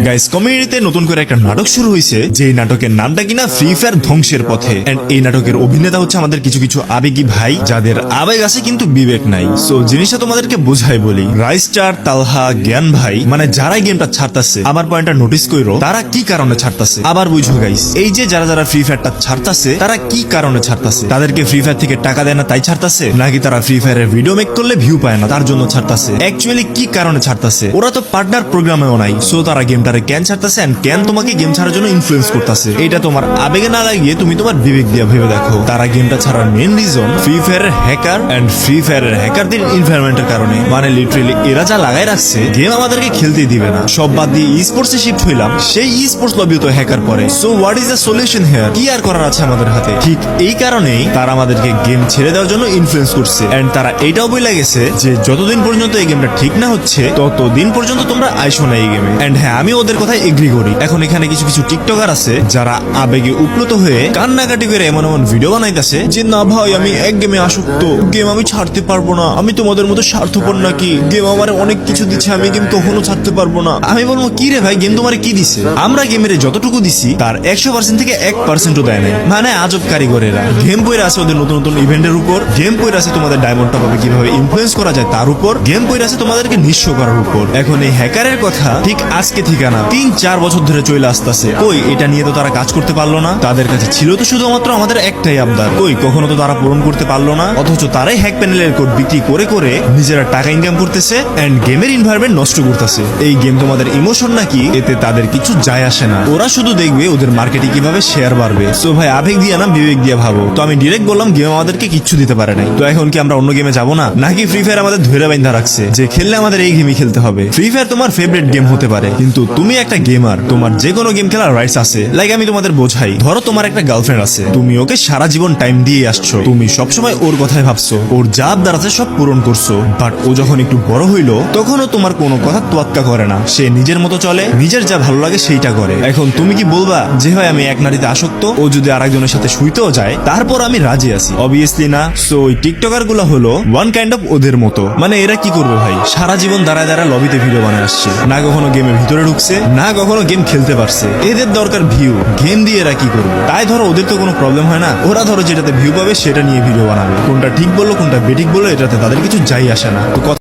Guys কমিউনিটিতে নতুন করে একটা নাটক শুরু হয়েছে, যে নাটকের নামটা কিনা ফ্রি ফায়ার ধ্বংসের পথে। এন্ড এই নাটকের অভিনেতা হচ্ছে আমাদের কিছু কিছু আবেগী ভাই, যাদের আবেগ আছে কিন্তু বিবেক নাই। সো জিনিসটা তোমাদেরকে বোঝাই বলি, রাইস্টার, তালহা, জ্ঞান ভাই, মানে যারাই গেমটা ছাড়তাছে, আমার পয়েন্টটা নোটিস কইরো, তারা কি কারণে ছাড়তাছে। আবার বুঝো গাইস, এই যে যারা যারা ফ্রি ফায়ারটা ছাড়তাছে, তারা কি কারণে ছাড়তাছে? তাদেরকে ফ্রি ফায়ার থেকে টাকা দেয় না তাই ছাড়তাছে, নাকি তারা ফ্রি ফায়ারের ভিডিও মেক করলে ভিউ পায় না তার জন্য ছাড়তাছে? অ্যাকচুয়ালি কি কারণে ছাড়তাছে? ওরা তো পার্টনার প্রোগ্রামেও নাই, সো তারা গেমটারে ক্যান ছাড়তাছে এন্ড ক্যান তোমাকে গেম ছাড়ার জন্য ইনফ্লুয়েন্স করতেছে। এটা তোমার আবেগে না লাগিয়ে তুমি তোমার বিবেক দিয়ে ভেবে দেখো। তারা গেমটা ছাড়ার মেইন রিজন ফ্রি ফায়ারের হ্যাকার এন্ড ফ্রি ফায়ারের হ্যাকারদের এনভায়রনমেন্টের কারণে। মানে লিটারালি এরা যা লাগাই রাখছে, গেম আমাদেরকে খেলতেই দিবে না। সব বাদ দিয়ে ই স্পোর্টসে শিফট হইলাম, সেই ই স্পোর্টস লবিও তো হ্যাকার পরে। So what is the solution here? কি আর করার আছে আমাদের হাতে? ঠিক এই কারণেই তারা আমাদেরকে গেম ছেড়ে দেওয়ার জন্য ইনফ্লুয়েন্স করছে। এন্ড তারা এটাও বলে গেছে যে যতদিন পর্যন্ত এই গেমটা ঠিক না হচ্ছে, ততদিন পর্যন্ত তোমরা আইসো না এই গেমে। এন্ড হ্যাঁ, আমি ওদের কথায় এগ্রি করি। এখন এখানে কিছু কিছু টিকটকার আছে যারা আবেগে উপ্লুত হয়ে কান্নাকাটি করে এমন এমন ভিডিও বানাইতেছে যে না ভাই, আমি এক গেমে আসক্ত, গেম আমি ছাড়তে পারবো না, আমি তোমাদের মতো স্বার্থপর নাকি, গেম আমার অনেক কিছু দিচ্ছে, আমি গেম কখনো ছাড়তে পারবো না। আমি বলবো কি রে ভাই, গেম তোমারে কি দিছে? আমরা গেমের যতটুকু দিছি তার 100% থেকে 1%ও দেয় নাই। মানে আজব কারিগরেরা। গেম পইরা আছে ওদের নতুন নতুন ইভেন্টের উপর, গেম পইরা আছে তোমাদের ডায়মন্ড টপ আপে কিভাবে ইনফ্লুয়েন্স করা যায় তার উপর, গেম পইরা আছে তোমাদেরকে নিঃস্ব করার উপর। এখন এই হ্যাকারের কথা ঠিক আজকে ঠিকানা 3-4 বছর ধরে চলে আসতেছে। কই এটা নিয়ে তো তারা কাজ করতে পারলো না। তাদের কাছে ছিল তো শুধুমাত্র আমাদের একটাই আবদার, কই কখনো তো তারা পূরণ করতে পারলো না। অথচ তারাই হ্যাক প্যানেলের কোড বিক্রি করে করে নিজেরা টাকা ইনকাম করতেছে এন্ড গেমের এনভায়রনমেন্ট নষ্ট করতেছে। এই গেম তোমাদের ইমোশন নাকি, এতে তাদের কিছু যায় আসে না। ওরা শুধু দেখবে ওদের মার্কেটে কিভাবে শেয়ার বাড়বে। সো ভাই, আবেগ দিয়ে না বিবেক দিয়ে ভাবো। তো আমি ডিরেক্ট বললাম গেম আমাদেরকে কিচ্ছু দিতে পারে নাই, তো এখন কি আমরা অন্য গেমে যাবো না? নাকি ফ্রি ফায়ার আমাদের ধরে বাইন্ধা রাখছে যে খেললে আমাদের এই গেমই খেলতে হবে? ফ্রি ফায়ার তোমার ফেভারিট গেম হতে পারে, কিন্তু তুমি একটা গেমার, তোমার যে কোনো গেম খেলার রাইটস আছে। লাইক আমি তোমাদের বোঝাই, ধরো তোমার একটা গার্লফ্রেন্ড আছে, তুমি ওকে সারা জীবন টাইম দিয়ে আসছো, তুমি সবসময় ওর কথাই ভাবছো, ওর যা আবদার আছে সব পূরণ করছো। বাট ও যখন একটু বড় হইলো, তখনও তোমার কোনো কথা তোয়াক্কা করে না, সে নিজের মতো চলে, নিজের যা ভালো লাগে সেইটা করে। এখন তুমি কি বলবা যে ভাই আমি এক নারীতে আসক্ত, ও যদি আরেকজনের সাথে শুইতেও যায় তারপর আমি রাজি আছি? অবভিয়াসলি না। সো ওই টিকটকার গুলা হলো ওয়ান কাইন্ড অফ ওদের মতো। মানে এরা কি করবে ভাই, সারা জীবন দাঁড়ায় দাঁড়ায় লবিতে ভিডিও বানায় আসছে, না কখনো গেমের ভিতরে ঢুকছে, না কখনো গেম খেলতে পারছে। এদের দরকার ভিউ, গেম দিয়ে এরা কি করবে? তাই ধরো ওদের তো কোনো প্রবলেম হয় না, ওরা ধরো যেটাতে ভিউ পাবে সেটা নিয়ে ভিডিও বানাবে। কোনটা ঠিক বললো কোনটা বেঠিক বললো এটাতে তাদের কিছু যাই আসে না। তো কথা